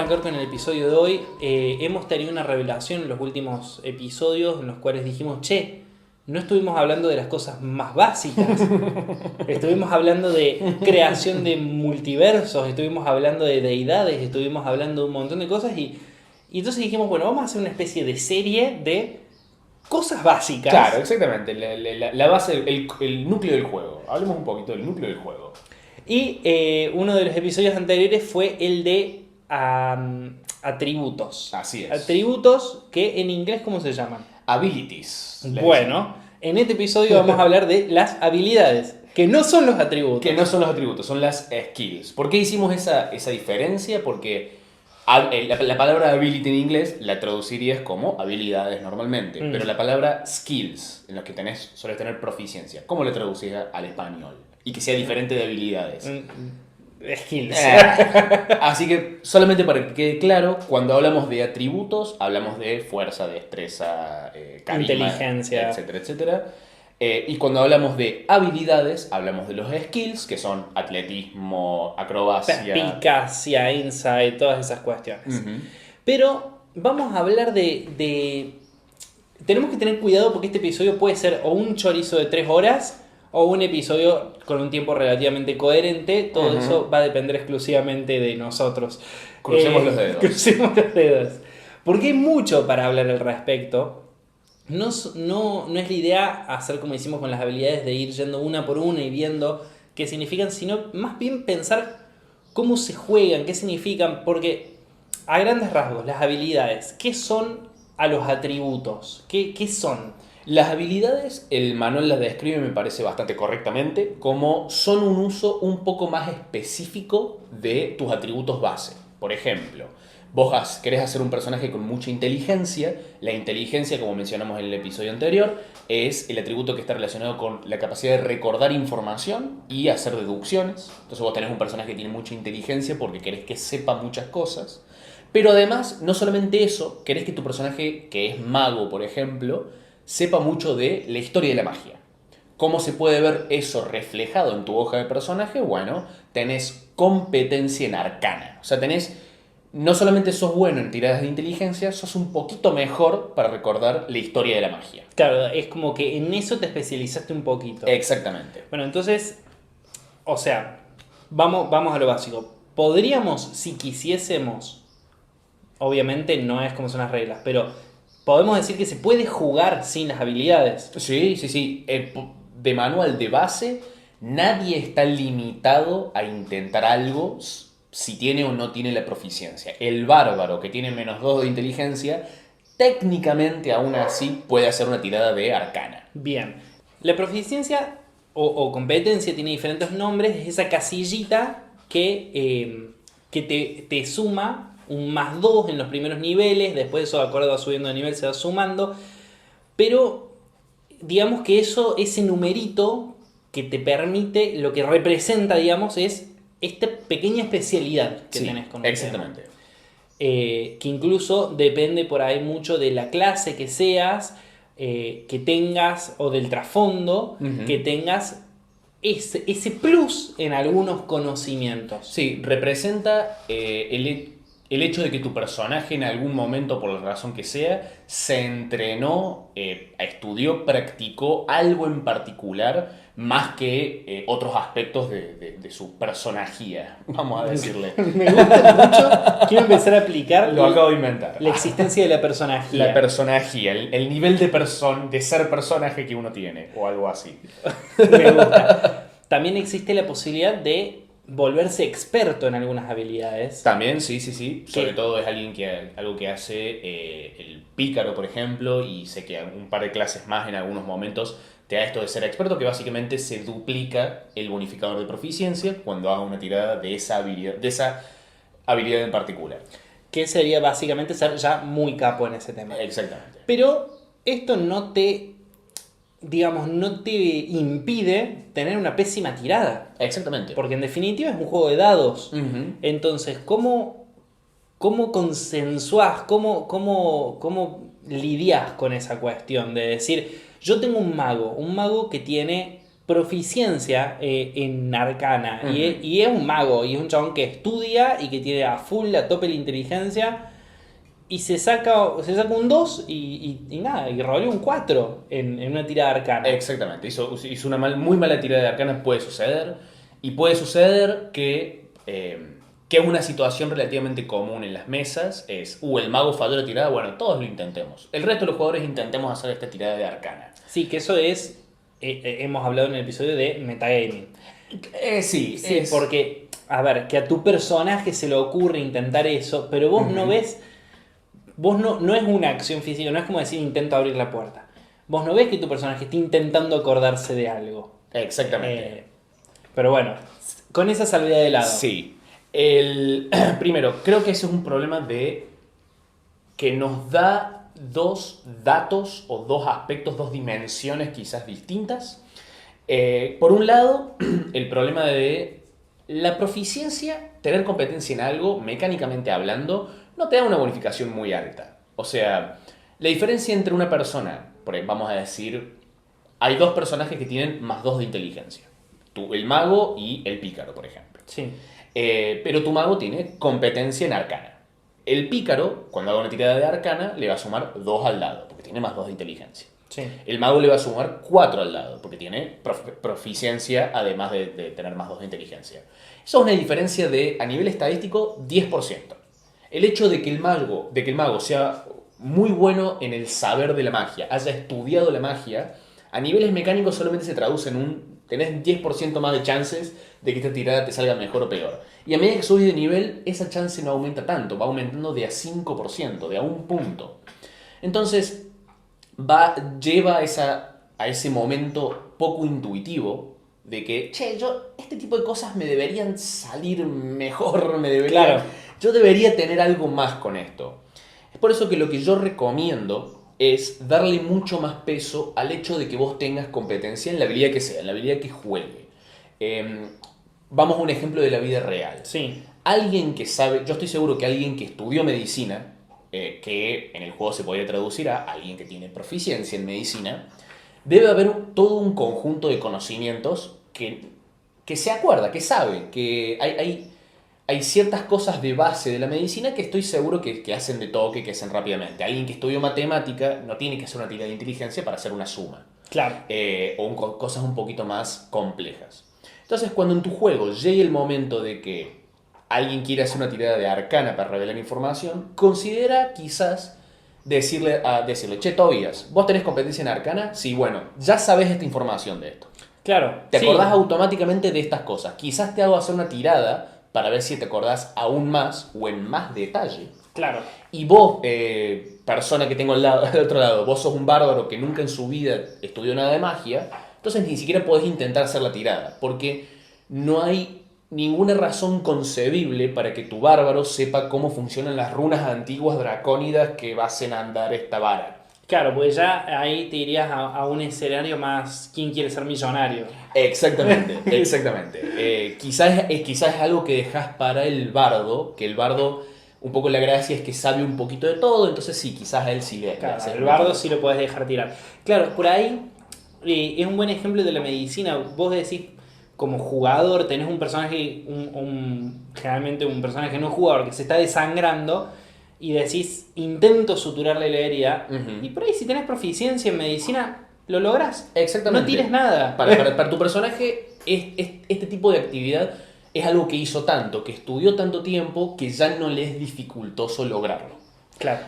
arrancar con el episodio de hoy. Hemos tenido una revelación en los últimos episodios en los cuales dijimos, no estuvimos hablando de las cosas más básicas. Estuvimos hablando de creación de multiversos, estuvimos hablando de deidades, estuvimos hablando de un montón de cosas y entonces dijimos, bueno, vamos a hacer una especie de serie de cosas básicas. Claro, exactamente. La base, el núcleo del juego. Hablemos un poquito del núcleo del juego. Y uno de los episodios anteriores fue el de atributos. Así es. Atributos que en inglés, ¿cómo se llaman? Abilities. Bueno, en este episodio vamos a hablar de las habilidades, que no son los atributos. Que no son los atributos, son las skills. ¿Por qué hicimos esa diferencia? Porque la palabra ability en inglés la traducirías como habilidades normalmente, pero la palabra skills, en la que sueles tener proficiencia, ¿cómo la traducirías al español? Y que sea diferente de habilidades. Skills. Así que, solamente para que quede claro, cuando hablamos de atributos, hablamos de fuerza, destreza, carisma, inteligencia, etcétera, etcétera. Y cuando hablamos de habilidades, hablamos de los skills, que son atletismo, acrobacia, perspicacia, insight, todas esas cuestiones. Uh-huh. Pero vamos a hablar de... Tenemos que tener cuidado porque este episodio puede ser o un chorizo de 3 horas o un episodio con un tiempo relativamente coherente. Todo eso va a depender exclusivamente de nosotros. Crucemos los dedos. Crucemos los dedos. Porque hay mucho para hablar al respecto. No es la idea hacer como hicimos con las habilidades de ir yendo una por una y viendo qué significan, sino más bien pensar cómo se juegan, qué significan, porque a grandes rasgos las habilidades, ¿qué son a los atributos? ¿Qué son? Las habilidades, el manual las describe, me parece bastante correctamente, como son un uso un poco más específico de tus atributos base. Por ejemplo, vos querés hacer un personaje con mucha inteligencia. La inteligencia, como mencionamos en el episodio anterior, es el atributo que está relacionado con la capacidad de recordar información y hacer deducciones. Entonces vos tenés un personaje que tiene mucha inteligencia porque querés que sepa muchas cosas. Pero además, no solamente eso, querés que tu personaje, que es mago, por ejemplo, sepa mucho de la historia de la magia. ¿Cómo se puede ver eso reflejado en tu hoja de personaje? Bueno, tenés competencia en arcana. O sea, no solamente sos bueno en tiradas de inteligencia, sos un poquito mejor para recordar la historia de la magia. Claro, es como que en eso te especializaste un poquito. Exactamente. Bueno, entonces, o sea, vamos a lo básico. Podríamos, si quisiésemos, obviamente no es como son las reglas, pero podemos decir que se puede jugar sin las habilidades. Sí. De manual de base, nadie está limitado a intentar algo si tiene o no tiene la proficiencia. El bárbaro que tiene -2 de inteligencia, técnicamente aún así puede hacer una tirada de arcana. Bien. La proficiencia o competencia tiene diferentes nombres. Es esa casillita que te suma un +2 en los primeros niveles. Después eso, de acuerdo va subiendo de nivel, se va sumando. Pero digamos que ese numerito que te permite, lo que representa, digamos, es esta pequeña especialidad que tenés con el exactamente. tema. Que incluso depende por ahí mucho de la clase que seas, que tengas, o del trasfondo, que tengas ese plus en algunos conocimientos. Sí, representa el hecho de que tu personaje en algún momento, por la razón que sea, se entrenó, estudió, practicó algo en particular, más que otros aspectos de su personajía, vamos a decirle. Me gusta mucho. Quiero empezar a aplicar. Lo acabo de inventar. La existencia de la personajía. La personajía, el nivel de ser personaje que uno tiene, o algo así. Me gusta. También existe la posibilidad de volverse experto en algunas habilidades. También, sí. Sobre todo es algo que hace el pícaro, por ejemplo, y sé que un par de clases más en algunos momentos te da esto de ser experto, que básicamente se duplica el bonificador de proficiencia cuando haga una tirada de esa habilidad en particular. Que sería básicamente ser ya muy capo en ese tema. Exactamente. Pero esto no te impide tener una pésima tirada. Exactamente. Porque en definitiva es un juego de dados. Uh-huh. Entonces, ¿cómo consensuás, cómo lidias con esa cuestión de decir, yo tengo un mago que tiene proficiencia en arcana. Ujú. Y es un mago, y es un chabón que estudia y que tiene a full, a tope la inteligencia. Y se saca un 2 y nada, y roleó un 4 en una tirada arcana. Exactamente, hizo una muy mala tirada de arcana, puede suceder. Y puede suceder que es una situación relativamente común en las mesas. El mago falló la tirada, bueno, todos lo intentemos. El resto de los jugadores intentemos hacer esta tirada de arcana. Sí, que eso es, hemos hablado en el episodio de metagaming. Sí, Sí, porque, a ver, que a tu personaje se le ocurre intentar eso, pero vos no ves, vos no es una acción física, no es como decir intento abrir la puerta. Vos no ves que tu personaje está intentando acordarse de algo. Exactamente. Pero bueno, con esa salvedad de lado. Sí. Primero, creo que ese es un problema de que nos da dos datos o dos aspectos, dos dimensiones quizás distintas. Por un lado, el problema de la proficiencia, tener competencia en algo, mecánicamente hablando, no te da una bonificación muy alta. O sea, la diferencia entre una persona, vamos a decir, hay dos personajes que tienen +2 de inteligencia. El mago y el pícaro, por ejemplo. Sí. Pero tu mago tiene competencia en arcana. El pícaro, cuando haga una tirada de arcana, le va a sumar 2 al dado, porque tiene +2 de inteligencia. Sí. El mago le va a sumar 4 al dado, porque tiene proficiencia, además de tener +2 de inteligencia. Eso es una diferencia de, a nivel estadístico, 10%. El hecho de que el mago sea muy bueno en el saber de la magia, haya estudiado la magia, a niveles mecánicos solamente se traduce en tenés 10% más de chances de que esta tirada te salga mejor o peor. Y a medida que subís de nivel, esa chance no aumenta tanto, va aumentando de a 5%, de a 1 punto. Entonces, lleva a ese momento poco intuitivo de que, este tipo de cosas me deberían salir mejor, Claro. yo debería tener algo más con esto. Es por eso que lo que yo recomiendo es darle mucho más peso al hecho de que vos tengas competencia en la habilidad que sea, en la habilidad que juegue. Vamos a un ejemplo de la vida real. Sí. Alguien que sabe, yo estoy seguro que alguien que estudió medicina, que en el juego se podría traducir a alguien que tiene proficiencia en medicina, debe haber todo un conjunto de conocimientos que se acuerda, que sabe, que hay ciertas cosas de base de la medicina que estoy seguro que hacen de toque, que hacen rápidamente. Alguien que estudió matemática no tiene que hacer una tirada de inteligencia para hacer una suma. Claro. O cosas un poquito más complejas. Entonces, cuando en tu juego llegue el momento de que alguien quiere hacer una tirada de arcana para revelar información, considera quizás decirle, che, Tobias, ¿vos tenés competencia en arcana? Sí, bueno, ya sabes esta información de esto. Claro. Te sí. acordás automáticamente de estas cosas. Quizás te hago hacer una tirada para ver si te acordás aún más o en más detalle. Claro. Y vos, persona que tengo al otro lado, vos sos un bárbaro que nunca en su vida estudió nada de magia, entonces ni siquiera podés intentar hacer la tirada, porque no hay ninguna razón concebible para que tu bárbaro sepa cómo funcionan las runas antiguas dracónidas que hacen andar esta vara. Claro, pues ya ahí te irías a un escenario más ¿quién quiere ser millonario? Exactamente, exactamente. Quizás es algo que dejas para el bardo, que el bardo, un poco la gracia es que sabe un poquito de todo, entonces sí, quizás a él sí le Claro, haces el bardo sí lo podés dejar tirar. Claro, por ahí es un buen ejemplo de la medicina. Vos decís, como jugador, tenés un personaje, generalmente un personaje no jugador que se está desangrando y decís, intento suturarle la herida. Ujú. Y por ahí, si tenés proficiencia en medicina, lo lográs. Exactamente. No tires nada. Para tu personaje, este tipo de actividad es algo que hizo tanto, que estudió tanto tiempo, que ya no le es dificultoso lograrlo. Claro.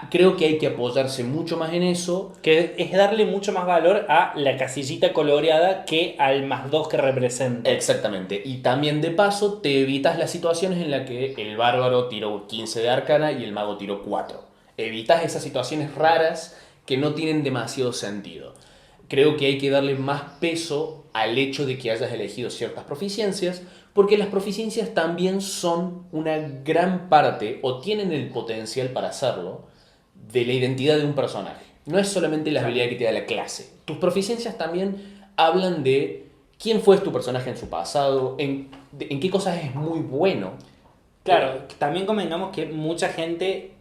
Creo que hay que apoyarse mucho más en eso. Que es darle mucho más valor a la casillita coloreada que al +2 que representa. Exactamente. Y también de paso te evitas las situaciones en las que el bárbaro tiró 15 de arcana y el mago tiró 4. Evitas esas situaciones raras que no tienen demasiado sentido. Creo que hay que darle más peso al hecho de que hayas elegido ciertas proficiencias, porque las proficiencias también son una gran parte, o tienen el potencial para hacerlo, de la identidad de un personaje. No es solamente la habilidad que te da la clase. Tus proficiencias también hablan de quién fue tu personaje en su pasado, en qué cosas es muy bueno. Claro, también convengamos que mucha gente...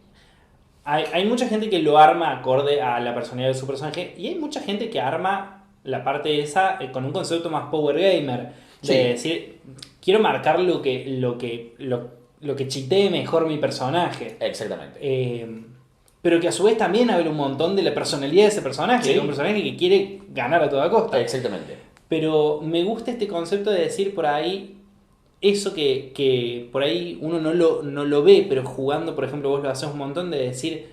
Hay mucha gente que lo arma acorde a la personalidad de su personaje y hay mucha gente que arma la parte esa con un concepto más power gamer. De Sí. decir, quiero marcar lo que cheatee mejor mi personaje. Exactamente. Pero que a su vez también habla un montón de la personalidad de ese personaje. Sí. Que es un personaje que quiere ganar a toda costa. Exactamente. Pero me gusta este concepto de decir por ahí, eso que por ahí uno no lo ve, pero jugando, por ejemplo, vos lo haces un montón, de decir,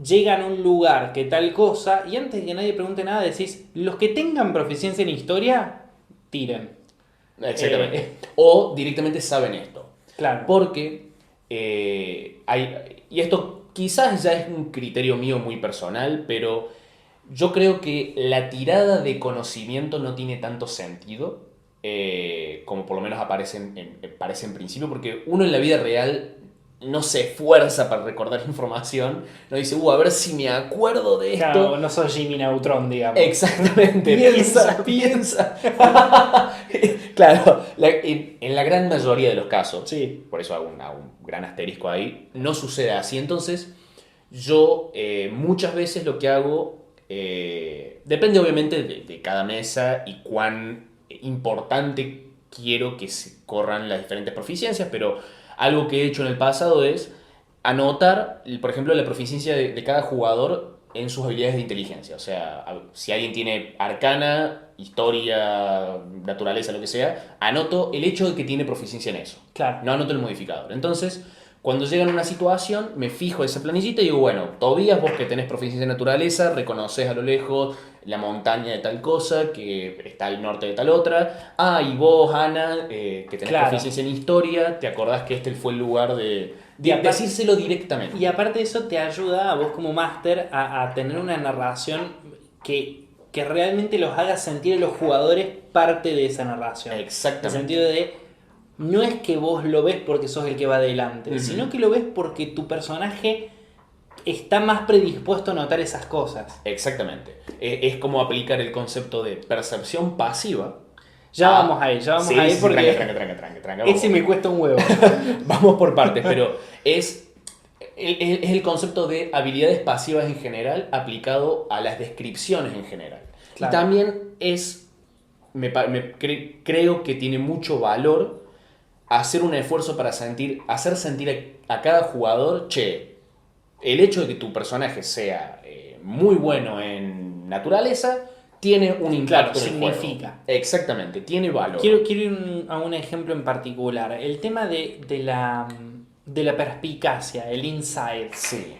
llegan a un lugar que tal cosa, y antes de que nadie pregunte nada decís, los que tengan proficiencia en historia, tiren. Exactamente. O directamente saben esto. Claro. Porque y esto quizás ya es un criterio mío muy personal, pero yo creo que la tirada de conocimiento no tiene tanto sentido como por lo menos parece en principio, porque uno en la vida real no se esfuerza para recordar información, no dice, a ver si me acuerdo de esto. Claro, no sos Jimmy Neutron, digamos. Exactamente, piensa. Claro, en la gran mayoría de los casos, Sí. por eso hago un gran asterisco ahí, no sucede así. Entonces, yo muchas veces lo que hago, depende obviamente de cada mesa y cuán importante quiero que se corran las diferentes proficiencias, pero algo que he hecho en el pasado es anotar, por ejemplo, la proficiencia de cada jugador en sus habilidades de inteligencia. O sea, si alguien tiene arcana, historia, naturaleza, lo que sea, anoto el hecho de que tiene proficiencia en eso. Claro. No anoto el modificador. Entonces, cuando llega en una situación, me fijo esa planillita y digo, bueno, Tobías, vos que tenés proficiencia en naturaleza, reconoces a lo lejos la montaña de tal cosa, que está al norte de tal otra. Ah, y vos, Ana, que tenés proficiencia en historia, te acordás que este fue el lugar de decírselo directamente. Y aparte de eso te ayuda a vos como máster a tener una narración que realmente los haga sentir a los jugadores parte de esa narración. Exactamente. En el sentido de, no es que vos lo ves porque sos el que va adelante, sino que lo ves porque tu personaje está más predispuesto a notar esas cosas. Exactamente. Es como aplicar el concepto de percepción pasiva. Ya vamos ahí porque tranca. ese me cuesta un huevo. Vamos por partes, pero es el concepto de habilidades pasivas en general aplicado a las descripciones en general. Claro. Y también creo que tiene mucho valor hacer un esfuerzo para hacer sentir a cada jugador, el hecho de que tu personaje sea muy bueno en naturaleza tiene un impacto en el juego. Significa. Exactamente, tiene valor. Quiero ir a un ejemplo en particular. El tema de la perspicacia, el insight. Sí.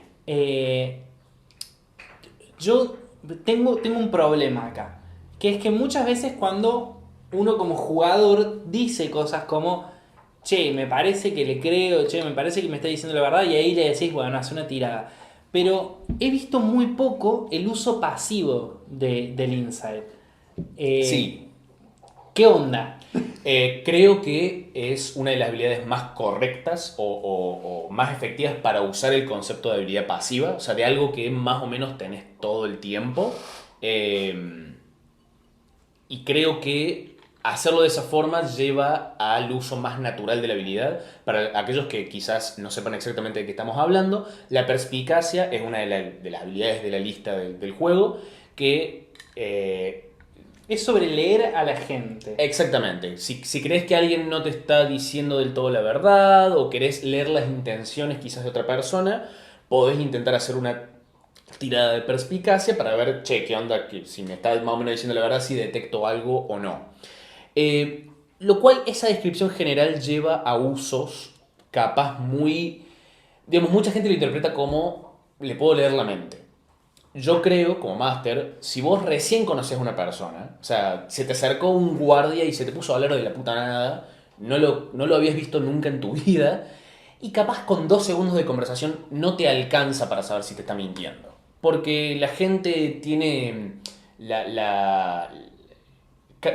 Yo tengo un problema acá. Que es que muchas veces cuando uno como jugador dice cosas como, che, me parece que le creo, che, me parece que me está diciendo la verdad, y ahí le decís, bueno, hace una tirada. Pero he visto muy poco el uso pasivo del insight. Sí. ¿Qué onda? Creo que es una de las habilidades más correctas o más efectivas para usar el concepto de habilidad pasiva, o sea, de algo que más o menos tenés todo el tiempo. Y creo que hacerlo de esa forma lleva al uso más natural de la habilidad. Para aquellos que quizás no sepan exactamente de qué estamos hablando, la perspicacia es una de las habilidades de la lista del juego que... es sobre leer a la gente. Exactamente. Si crees que alguien no te está diciendo del todo la verdad o querés leer las intenciones quizás de otra persona, podés intentar hacer una tirada de perspicacia para ver, qué onda, que si me está más o menos diciendo la verdad, si detecto algo o no. Lo cual esa descripción general lleva a usos capaz muy... Digamos, mucha gente lo interpreta como le puedo leer la mente. Yo creo, como máster, si vos recién conocés a una persona, o sea, se te acercó un guardia y se te puso a hablar de la puta nada, no lo habías visto nunca en tu vida, y capaz con 2 segundos de conversación no te alcanza para saber si te está mintiendo. Porque la gente tiene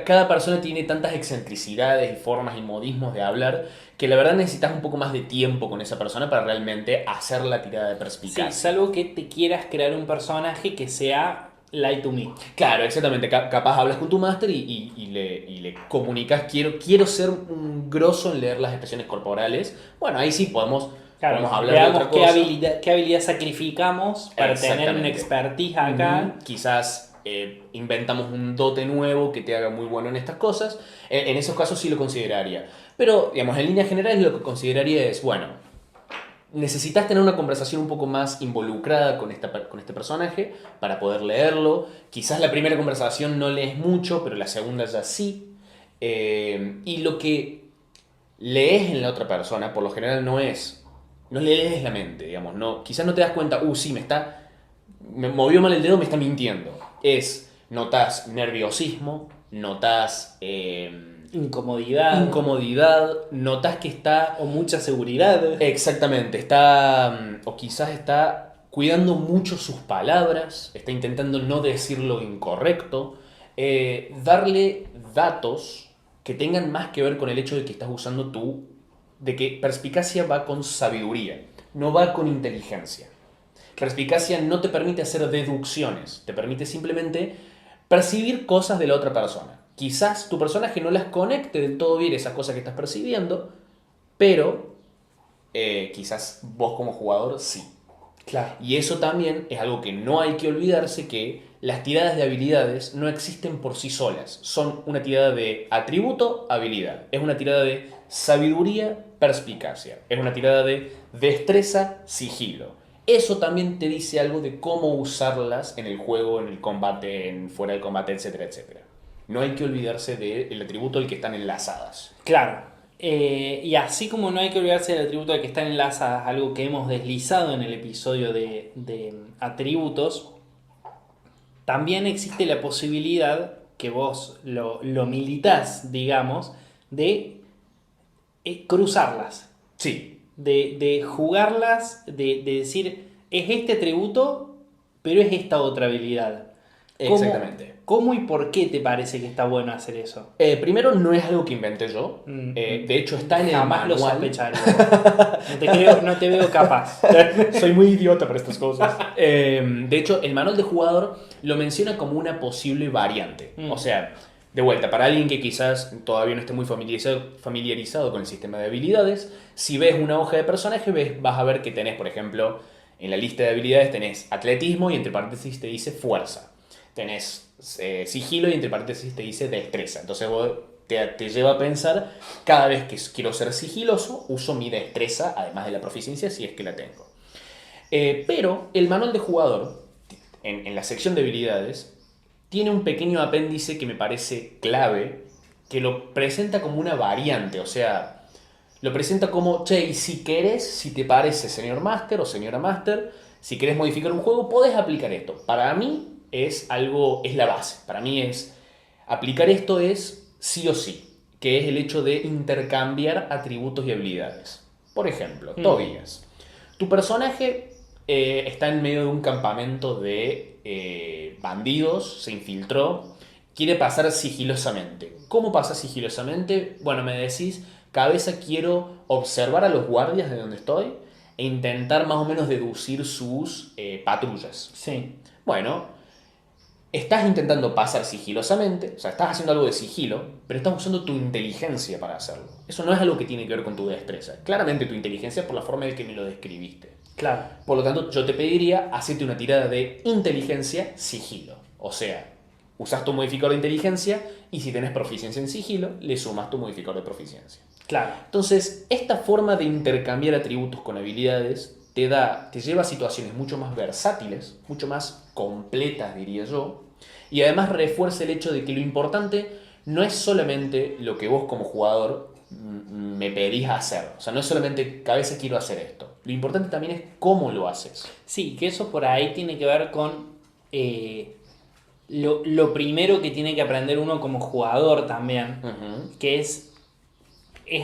cada persona tiene tantas excentricidades y formas y modismos de hablar que la verdad necesitas un poco más de tiempo con esa persona para realmente hacer la tirada de perspicacia. Sí, salvo que te quieras crear un personaje que sea light to me. Claro, exactamente. Capaz hablas con tu máster y le comunicas, quiero ser un grosso en leer las expresiones corporales. Bueno, ahí sí podemos hablar de otra cosa. Qué habilidad sacrificamos para tener una expertise acá. Quizás inventamos un dote nuevo que te haga muy bueno en estas cosas. En esos casos sí lo consideraría. Pero, digamos, en líneas generales lo que consideraría es, bueno, necesitas tener una conversación un poco más involucrada con este personaje para poder leerlo. Quizás la primera conversación no lees mucho, pero la segunda ya sí. Y lo que lees en la otra persona, por lo general, no le lees la mente, digamos. No, quizás no te das cuenta, sí, me movió mal el dedo, me está mintiendo. Notas nerviosismo, notas incomodidad, notas que está... O mucha seguridad. Exactamente, o quizás está cuidando mucho sus palabras, está intentando no decir lo incorrecto, darle datos que tengan más que ver con el hecho de que estás usando de que perspicacia va con sabiduría, no va con inteligencia. Perspicacia no te permite hacer deducciones, te permite simplemente percibir cosas de la otra persona. Quizás tu personaje no las conecte del todo bien esas cosas que estás percibiendo, pero quizás vos como jugador sí. Claro. Y eso también es algo que no hay que olvidarse, que las tiradas de habilidades no existen por sí solas. Son una tirada de atributo, habilidad. Es una tirada de sabiduría, perspicacia. Es una tirada de destreza, sigilo. Eso también te dice algo de cómo usarlas en el juego, en el combate, fuera del combate, etcétera, etcétera. No hay que olvidarse del atributo al que están enlazadas. Claro. Y así como no hay que olvidarse del atributo al que están enlazadas, algo que hemos deslizado en el episodio de atributos, también existe la posibilidad que vos lo militás, digamos, de cruzarlas. Sí. De jugarlas, de decir, es este atributo, pero es esta otra habilidad. Exactamente. ¿Cómo y por qué te parece que está bueno hacer eso? Primero, no es algo que inventé yo. De hecho, está en el Jamás manual. lo sospecharía. No te veo capaz. Soy muy idiota para estas cosas. De hecho, el manual de jugador lo menciona como una posible variante. O sea, de vuelta, para alguien que quizás todavía no esté muy familiarizado con el sistema de habilidades, si ves una hoja de personaje, vas a ver que tenés, por ejemplo, en la lista de habilidades tenés atletismo y entre paréntesis te dice fuerza. Tenés sigilo y entre paréntesis te dice destreza. Entonces te lleva a pensar, cada vez que quiero ser sigiloso, uso mi destreza, además de la proficiencia, si es que la tengo. Pero el manual de jugador, en la sección de habilidades, tiene un pequeño apéndice que me parece clave, que lo presenta como una variante, o sea, lo presenta como, che, y si querés, si te parece señor Master o señora Master, si querés modificar un juego, podés aplicar esto. Para mí es la base, para mí aplicar esto es sí o sí, que es el hecho de intercambiar atributos y habilidades. Por ejemplo, Tobías. Tu personaje está en medio de un campamento de bandidos, se infiltró, quiere pasar sigilosamente. ¿Cómo pasa sigilosamente? Bueno, me decís, cabeza, quiero observar a los guardias de donde estoy e intentar más o menos deducir sus patrullas. Sí. Bueno, estás intentando pasar sigilosamente, o sea, estás haciendo algo de sigilo, pero estás usando tu inteligencia para hacerlo. Eso no es algo que tiene que ver con tu destreza. Claramente tu inteligencia por la forma en que me lo describiste. Claro. Por lo tanto, yo te pediría, hacerte una tirada de inteligencia, sigilo. O sea, usas tu modificador de inteligencia y si tenés proficiencia en sigilo, le sumas tu modificador de proficiencia. Claro. Entonces, esta forma de intercambiar atributos con habilidades te lleva a situaciones mucho más versátiles, mucho más completas, diría yo, y además refuerza el hecho de que lo importante no es solamente lo que vos como jugador me pedís hacer. O sea, no es solamente cabeza quiero hacer esto. Lo importante también es cómo lo haces. Sí, que eso por ahí tiene que ver con lo primero que tiene que aprender uno como jugador también, que es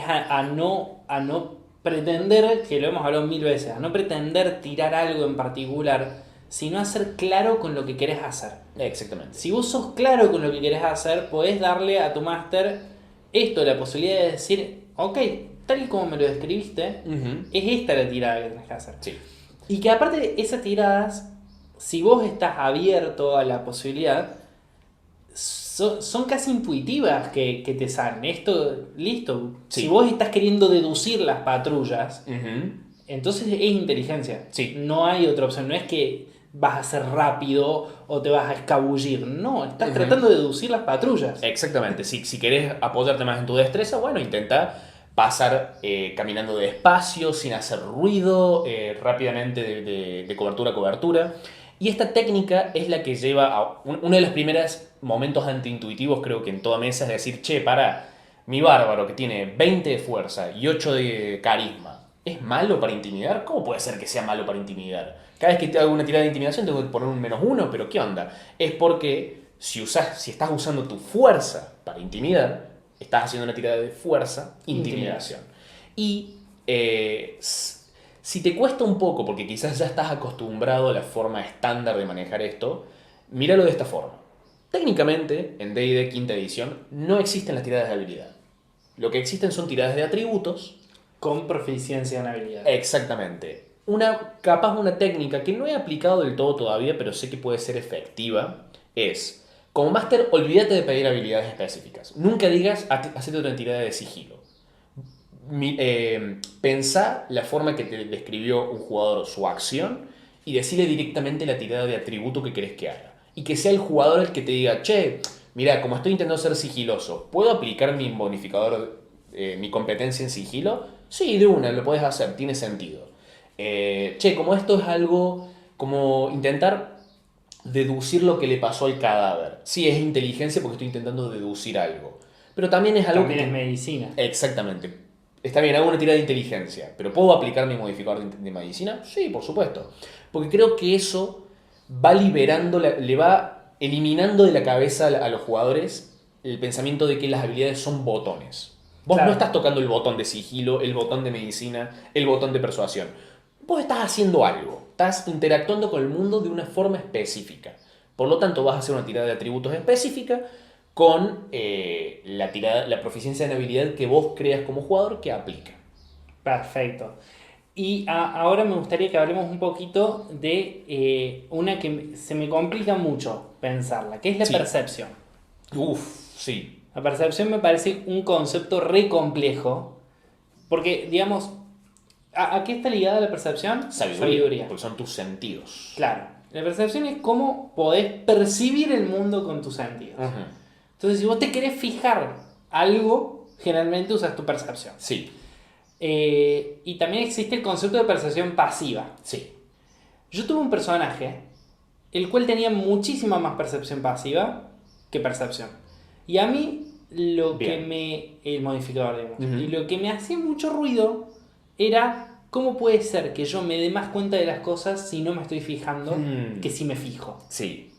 a no pretender, que lo hemos hablado 1000 veces, a no pretender tirar algo en particular, sino a ser claro con lo que querés hacer. Exactamente. Si vos sos claro con lo que querés hacer, podés darle a tu máster la posibilidad de decir, ok, tal y como me lo describiste, es esta la tirada que tenés que hacer. Sí. Y que aparte de esas tiradas, si vos estás abierto a la posibilidad, son casi intuitivas que te salen. Esto, listo. Sí. Si vos estás queriendo deducir las patrullas, entonces es inteligencia. Sí. No hay otra opción. No es que vas a ser rápido o te vas a escabullir. No, estás Ujú. tratando de deducir las patrullas. Exactamente, si querés apoyarte más en tu destreza, bueno, intenta pasar caminando despacio, sin hacer ruido, rápidamente de cobertura a cobertura. Y esta técnica es la que lleva a uno de los primeros momentos antiintuitivos, creo que en toda mesa, es decir, che, para, mi bárbaro que tiene 20 de fuerza y 8 de carisma, ¿es malo para intimidar? ¿Cómo puede ser que sea malo para intimidar? Cada vez que te hago una tirada de intimidación tengo que poner un -1, pero ¿qué onda? Es porque si estás usando tu fuerza para intimidar, estás haciendo una tirada de fuerza, intimidación. Y si te cuesta un poco, porque quizás ya estás acostumbrado a la forma estándar de manejar esto, míralo de esta forma. Técnicamente, en D&D quinta edición, no existen las tiradas de habilidad. Lo que existen son tiradas de atributos. Con proficiencia en habilidad. Exactamente. Capaz una técnica que no he aplicado del todo todavía, pero sé que puede ser efectiva, es, como máster, olvídate de pedir habilidades específicas. Nunca digas, hacete una tirada de sigilo. Pensá la forma que te describió un jugador su acción y decirle directamente la tirada de atributo que querés que haga. Y que sea el jugador el que te diga, che, mira, como estoy intentando ser sigiloso, ¿puedo aplicar mi bonificador, mi competencia en sigilo? Sí, de una, lo puedes hacer, tiene sentido. Che, como esto es algo como intentar deducir lo que le pasó al cadáver. Sí, es inteligencia porque estoy intentando deducir algo. Pero también es algo También que... es medicina. Exactamente. Está bien, hago una tirada de inteligencia, pero ¿puedo aplicar mi modificador de medicina? Sí, por supuesto. Porque creo que eso va liberando, le va eliminando de la cabeza a los jugadores el pensamiento de que las habilidades son botones. Vos Claro. no estás tocando el botón de sigilo, el botón de medicina, el botón de persuasión. Vos estás haciendo algo, estás interactuando con el mundo de una forma específica. Por lo tanto, vas a hacer una tirada de atributos específica con la proficiencia en habilidad que vos creas como jugador que aplica. Perfecto. Y ahora me gustaría que hablemos un poquito de una que se me complica mucho pensarla, que es la Sí. percepción. Uf, sí. La percepción me parece un concepto re complejo, porque, digamos, ¿a qué está ligada la percepción? Sabiduría. Porque son tus sentidos. Claro. La percepción es cómo podés percibir el mundo con tus sentidos. Ujú. Entonces, si vos te querés fijar algo, generalmente usas tu percepción. Sí, Y también existe el concepto de percepción pasiva. sí. Yo tuve un personaje el cual tenía muchísima más percepción pasiva que percepción. Y a mí lo Bien. que el modificador, digamos, Ujú. y lo que me hacía mucho ruido era cómo puede ser que yo me dé más cuenta de las cosas si no me estoy fijando que si me fijo. Sí.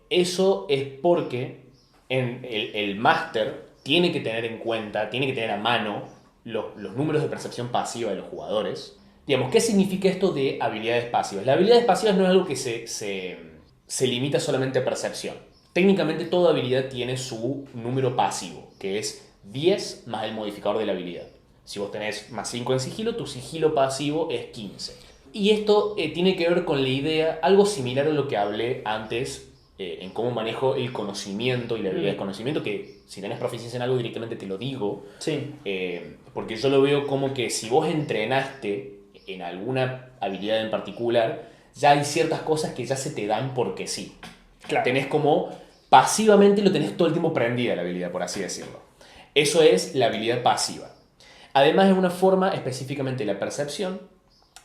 Eso es porque el máster tiene que tener en cuenta, tiene que tener a mano los números de percepción pasiva de los jugadores. Digamos, ¿qué significa esto de habilidades pasivas? Las habilidades pasivas no es algo que se limita solamente a percepción. Técnicamente toda habilidad tiene su número pasivo, que es 10 más el modificador de la habilidad. Si vos tenés más 5 en sigilo, tu sigilo pasivo es 15. Y esto tiene que ver con la idea, algo similar a lo que hablé antes, en cómo manejo el conocimiento y la habilidad de conocimiento, que si tenés proficiencia en algo directamente te lo digo, Sí. porque yo lo veo como que si vos entrenaste en alguna habilidad en particular, ya hay ciertas cosas que ya se te dan porque sí. Claro. Tenés como pasivamente lo tenés todo el tiempo prendida la habilidad, por así decirlo. Eso es la habilidad pasiva. Además es una forma, específicamente la percepción,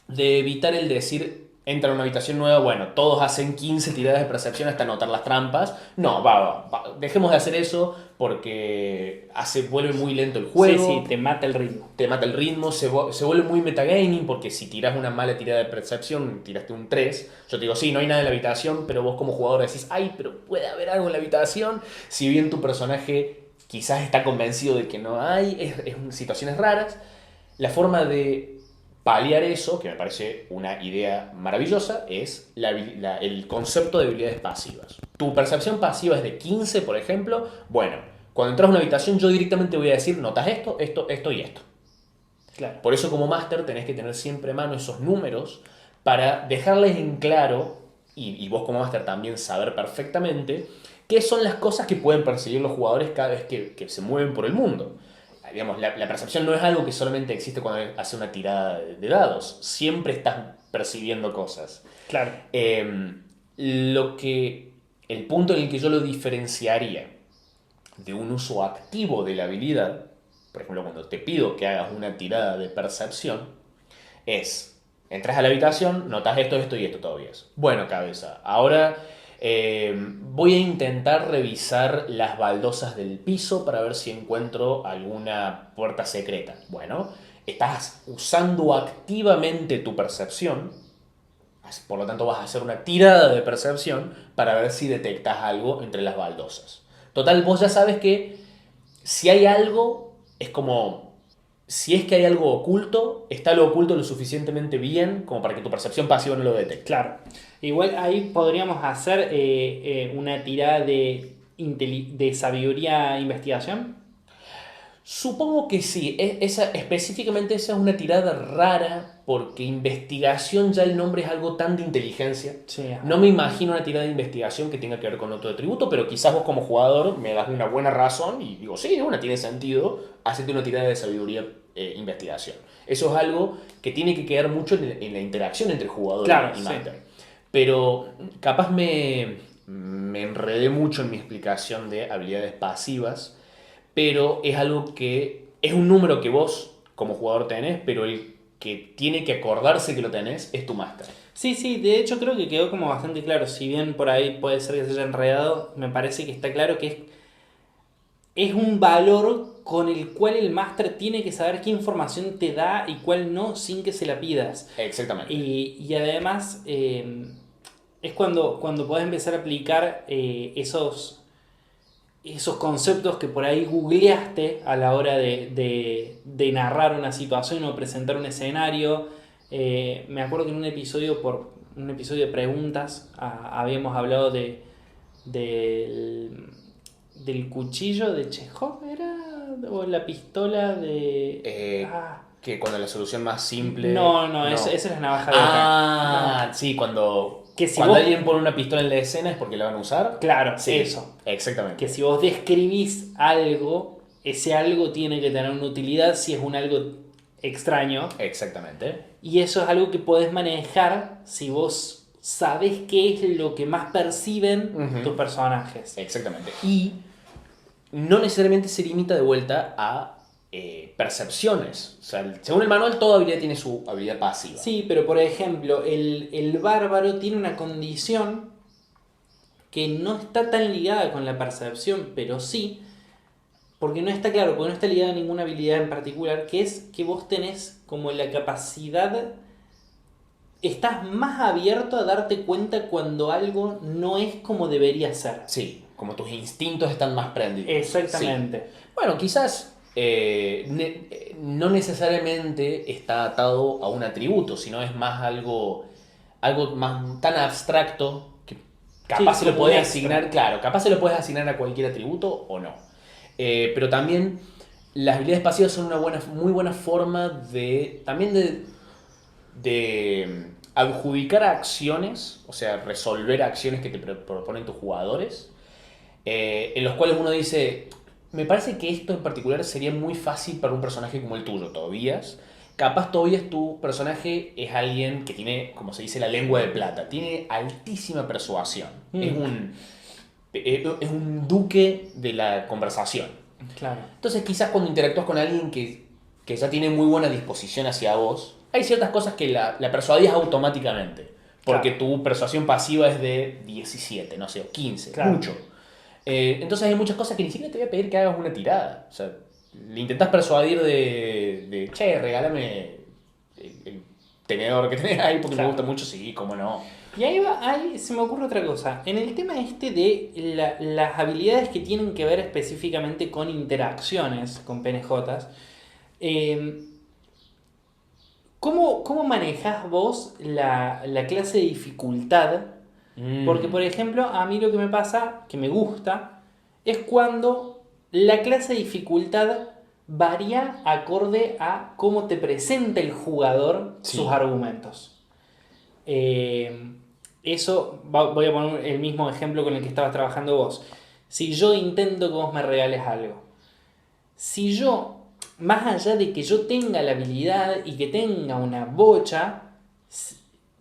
de evitar el decir, entra a una habitación nueva, bueno, todos hacen 15 tiradas de percepción hasta notar las trampas. No, dejemos de hacer eso porque vuelve muy lento el juego. Sí, te mata el ritmo. Te mata el ritmo, se vuelve muy metagaming porque si tiras una mala tirada de percepción, tiraste un 3, yo te digo, sí, no hay nada en la habitación, pero vos como jugador decís, ay, pero puede haber algo en la habitación, si bien tu personaje quizás está convencido de que no hay, es situaciones raras. La forma de paliar eso, que me parece una idea maravillosa, es el concepto de habilidades pasivas. Tu percepción pasiva es de 15, por ejemplo. Bueno, cuando entras a una habitación yo directamente voy a decir, notas esto, esto, esto y esto. Claro. Por eso como máster tenés que tener siempre a mano esos números para dejarles en claro, y vos como máster también saber perfectamente, qué son las cosas que pueden percibir los jugadores cada vez que se mueven por el mundo. digamos, la percepción no es algo que solamente existe cuando haces una tirada de dados. Siempre estás percibiendo cosas. Claro. El punto en el que yo lo diferenciaría de un uso activo de la habilidad, por ejemplo, cuando te pido que hagas una tirada de percepción, es, entras a la habitación, notas esto, esto y esto todavía. Bueno, cabeza, ahora voy a intentar revisar las baldosas del piso para ver si encuentro alguna puerta secreta. Bueno, estás usando activamente tu percepción, por lo tanto vas a hacer una tirada de percepción para ver si detectas algo entre las baldosas. Total, vos ya sabes que si hay algo, es como, si es que hay algo oculto, está lo oculto lo suficientemente bien como para que tu percepción pasiva no lo detecte. Claro. Igual ahí podríamos hacer una tirada de sabiduría e investigación. Supongo que sí. Específicamente esa es una tirada rara porque investigación ya el nombre es algo tan de inteligencia. Sí. No me imagino una tirada de investigación que tenga que ver con otro atributo, pero quizás vos como jugador me das una buena razón y digo, sí, una tiene sentido, hacerte una tirada de sabiduría investigación. Eso es algo que tiene que quedar mucho en la interacción entre jugador Claro, y sí. máster. Pero capaz me enredé mucho en mi explicación de habilidades pasivas, pero es algo que es un número que vos como jugador tenés, pero el que tiene que acordarse que lo tenés es tu máster. Sí, sí, de hecho creo que quedó como bastante claro. Si bien por ahí puede ser que se haya enredado, me parece que está claro que es un valor con el cual el máster tiene que saber qué información te da y cuál no sin que se la pidas. Exactamente. Y además es cuando podés empezar a aplicar esos conceptos que por ahí googleaste a la hora de narrar una situación o presentar un escenario. Me acuerdo que en por un episodio de preguntas habíamos hablado del, del cuchillo de Chekhov, ¿era? O la pistola de... Que cuando la solución más simple... No, esa es la navaja de Occam. Sí, cuando, Que si cuando vos- alguien pone una pistola en la escena es porque la van a usar. Claro, Sí, eso. exactamente. Que si vos describís algo, ese algo tiene que tener una utilidad si es un algo extraño. Exactamente. Y eso es algo que podés manejar si vos sabés qué es lo que más perciben tus personajes. Exactamente. Y no necesariamente se limita de vuelta a percepciones. O sea, según el manual, toda habilidad tiene su habilidad pasiva. Sí, pero por ejemplo, el bárbaro tiene una condición que no está tan ligada con la percepción, pero sí, porque no está claro, porque no está ligada a ninguna habilidad en particular, que es que vos tenés como la capacidad, estás más abierto a darte cuenta cuando algo no es como debería ser. Sí, como tus instintos están más prendidos. Exactamente. Sí. Bueno, quizás no necesariamente está atado a un atributo, sino es más algo más tan abstracto que capaz Sí, se lo como puedes un extra. asignar, claro, capaz se lo puedes asignar a cualquier atributo o no. Pero también las habilidades pasivas son una muy buena forma de adjudicar acciones, o sea, resolver acciones que te proponen tus jugadores, en los cuales uno dice, me parece que esto en particular sería muy fácil para un personaje como el tuyo, Tobías. Capaz Tobías, tu personaje es alguien que tiene, como se dice, la lengua de plata, tiene altísima persuasión, es un duque de la conversación. Claro. Entonces quizás cuando interactúas con alguien que ya tiene muy buena disposición hacia vos, hay ciertas cosas que la persuadís automáticamente. Porque Claro. tu persuasión pasiva es de 17, no sé, o 15, Claro. mucho. Entonces hay muchas cosas que ni siquiera te voy a pedir que hagas una tirada. O sea, le intentás persuadir che, regálame el tenedor que tenés ahí porque Claro. me gusta mucho, sí, cómo no. Y ahí se me ocurre otra cosa. En el tema este de las habilidades que tienen que ver específicamente con interacciones con PNJs, ¿cómo manejás vos la clase de dificultad? Porque, por ejemplo, a mí lo que me pasa, que me gusta, es cuando la clase de dificultad varía acorde a cómo te presenta el jugador sus argumentos. Voy a poner el mismo ejemplo con el que estabas trabajando vos. Si yo intento que vos me regales algo, si yo más allá de que yo tenga la habilidad y que tenga una bocha,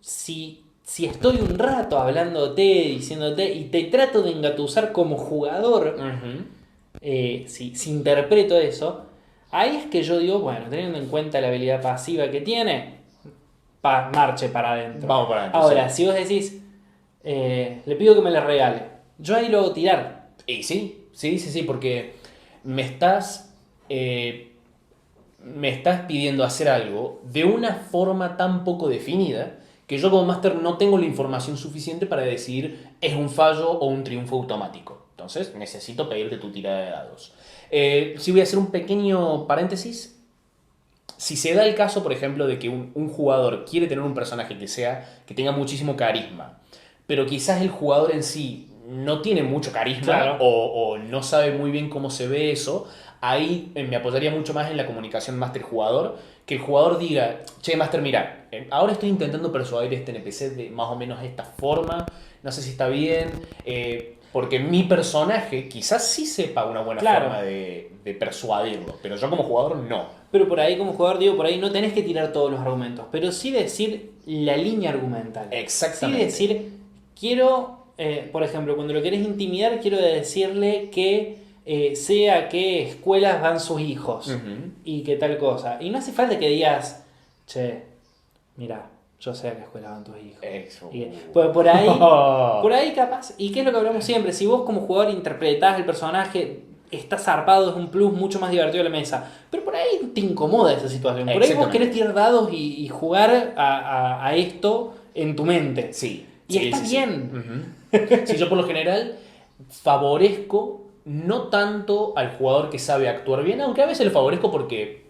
si estoy un rato hablándote, diciéndote y te trato de engatusar como jugador, si interpreto eso, ahí es que yo digo, bueno, teniendo en cuenta la habilidad pasiva que tiene, marche para adentro. Vamos para adentro. Ahora, sí. si vos decís, le pido que me la regale, yo ahí lo hago tirar. Y sí, porque me estás, me estás pidiendo hacer algo de una forma tan poco definida que yo como máster no tengo la información suficiente para decir es un fallo o un triunfo automático. Entonces necesito pedirte tu tirada de dados. Sí voy a hacer un pequeño paréntesis. Si se da el caso, por ejemplo, de que un jugador quiere tener un personaje que tenga muchísimo carisma, pero quizás el jugador en sí no tiene mucho carisma Claro. o no sabe muy bien cómo se ve eso, ahí me apoyaría mucho más en la comunicación máster-jugador, que el jugador diga, che, máster, mira, ahora estoy intentando persuadir a este NPC de más o menos esta forma, no sé si está bien, porque mi personaje quizás sí sepa una buena Claro. forma de persuadirlo, pero yo como jugador no. Pero por ahí, como jugador, digo, por ahí no tenés que tirar todos los argumentos, pero sí decir la línea argumental. Exactamente. Sí decir, quiero, por ejemplo, cuando lo querés intimidar, quiero decirle que sea a qué escuelas van sus hijos y qué tal cosa. Y no hace falta que digas, che, mira, yo sé a qué escuela van tus hijos. Eso. Y por ahí capaz, y qué es lo que hablamos siempre, si vos como jugador interpretás el personaje, está zarpado, es un plus mucho más divertido de la mesa. Pero por ahí te incomoda esa situación. Por ahí vos querés tirar dados y jugar a esto en tu mente. Sí. Y está bien. Sí, yo por lo general favorezco no tanto al jugador que sabe actuar bien, aunque a veces lo favorezco porque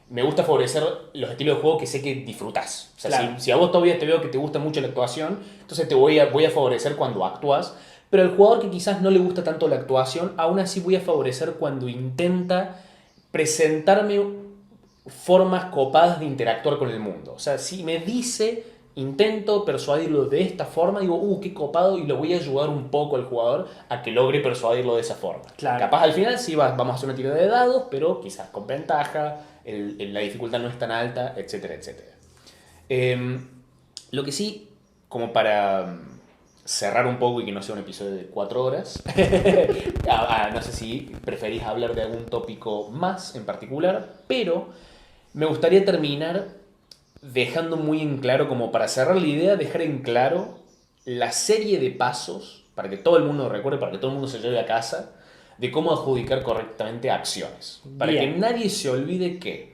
me gusta favorecer los estilos de juego que sé que disfrutás. O sea, Claro. si a vos todavía te veo que te gusta mucho la actuación, entonces te voy a favorecer cuando actúas. Pero al jugador que quizás no le gusta tanto la actuación, aún así voy a favorecer cuando intenta presentarme formas copadas de interactuar con el mundo. O sea, si me dice, intento persuadirlo de esta forma, digo, qué copado, y lo voy a ayudar un poco al jugador a que logre persuadirlo de esa forma. Claro. Capaz al final sí vamos a hacer una tirada de dados, pero quizás con ventaja, la dificultad no es tan alta, etcétera, etcétera. Lo que sí, como para cerrar un poco y que no sea un episodio de 4 horas, no sé si preferís hablar de algún tópico más en particular, pero me gustaría terminar dejando muy en claro, como para cerrar la idea, dejar en claro la serie de pasos, para que todo el mundo recuerde, para que todo el mundo se lleve a casa, de cómo adjudicar correctamente acciones. Para Bien. que nadie se olvide que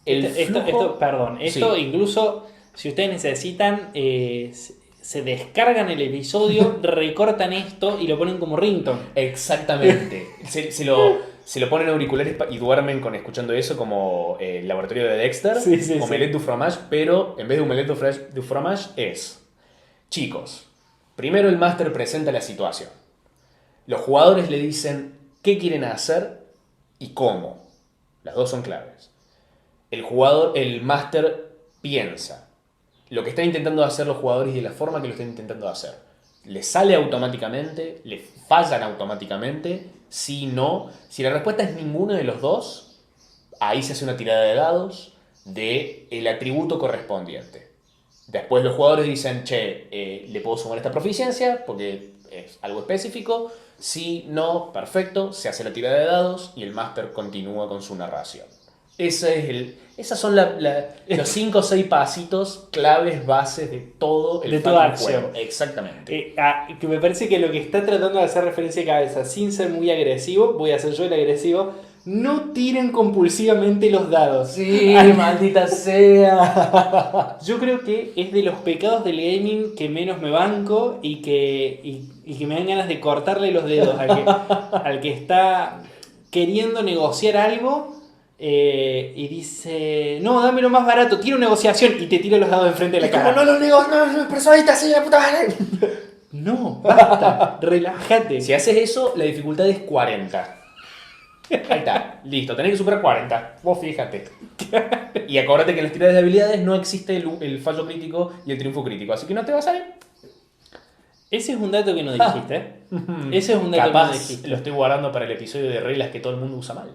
Esto Sí. incluso, si ustedes necesitan, se descargan el episodio, recortan esto y lo ponen como ringtone. Exactamente. se lo ponen auriculares y duermen escuchando eso, como el laboratorio de Dexter, Sí. Omelette du fromage, pero en vez de Omelette du fromage es, chicos, primero el máster presenta la situación. Los jugadores le dicen qué quieren hacer y cómo. Las dos son claves. El máster piensa lo que están intentando hacer los jugadores y de la forma que lo están intentando hacer. ¿Les sale automáticamente? ¿Les fallan automáticamente? Si no, si la respuesta es ninguno de los dos, ahí se hace una tirada de dados del atributo correspondiente. Después los jugadores dicen, che, ¿le puedo sumar esta proficiencia? Porque es algo específico. Si no, perfecto, se hace la tirada de dados y el máster continúa con su narración. Esas son los 5 o 6 pasitos claves, bases de todo el toda fucking acción. juego. Exactamente. Que me parece que lo que está tratando de hacer referencia a cabeza, sin ser muy agresivo, voy a ser yo el agresivo, no tiren compulsivamente los dados. Sí, maldita sea. Yo creo que es de los pecados del gaming que menos me banco y que me dan ganas de cortarle los dedos al que está queriendo negociar algo y dice, no, dámelo más barato, tira una negociación y te tira los dados enfrente de la cara. Como no lo nego, no, personita así de puta madre. No, basta, relájate. Si haces eso, la dificultad es 40. Ahí está, listo, tenés que superar 40. Vos fíjate. Y acuérdate que en las tiradas de habilidades no existe el fallo crítico y el triunfo crítico, así que no te va a salir. Ese es un dato que no dijiste. Ese es un dato que no Capaz dijiste. lo estoy guardando para el episodio de reglas que todo el mundo usa mal.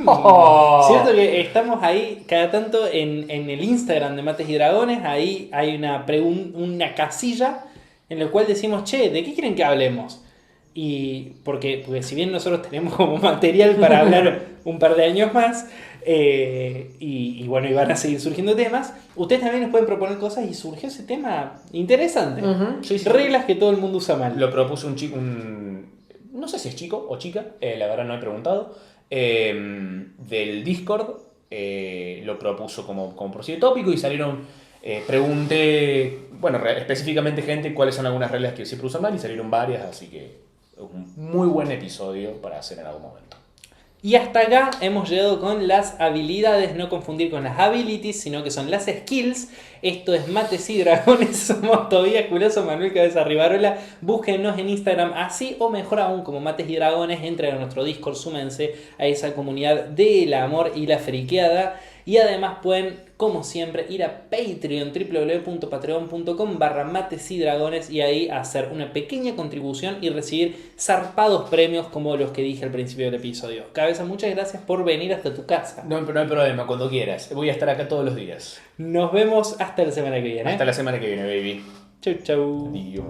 Oh. Cierto que estamos ahí cada tanto en el Instagram de Mates y Dragones, ahí hay una casilla en la cual decimos, che, ¿de qué quieren que hablemos? Y porque si bien nosotros tenemos como material para hablar un par de años más, y bueno, y van a seguir surgiendo temas, ustedes también nos pueden proponer cosas y surgió ese tema interesante. Sí. Reglas que todo el mundo usa mal. Lo propuso un chico, no sé si es chico o chica, la verdad no he preguntado, del Discord, lo propuso como por sí de tópico y salieron, pregunté, bueno, específicamente gente cuáles son algunas reglas que siempre usan mal y salieron varias, así que un muy buen episodio para hacer en algún momento. Y hasta acá hemos llegado con las habilidades, no confundir con las abilities, sino que son las skills. Esto es Mates y Dragones, somos Tobías Culoso, Manuel Cabeza Rivarola. Búsquennos en Instagram así o mejor aún como Mates y Dragones. Entren a nuestro Discord, súmense a esa comunidad del amor y la friqueada. Y además pueden, como siempre, ir a Patreon, www.patreon.com/Mates y Dragones y ahí hacer una pequeña contribución y recibir zarpados premios como los que dije al principio del episodio. Cabeza, muchas gracias por venir hasta tu casa. No hay problema, cuando quieras. Voy a estar acá todos los días. Nos vemos hasta la semana que viene. Hasta la semana que viene, baby. Chau, chau. Adiós.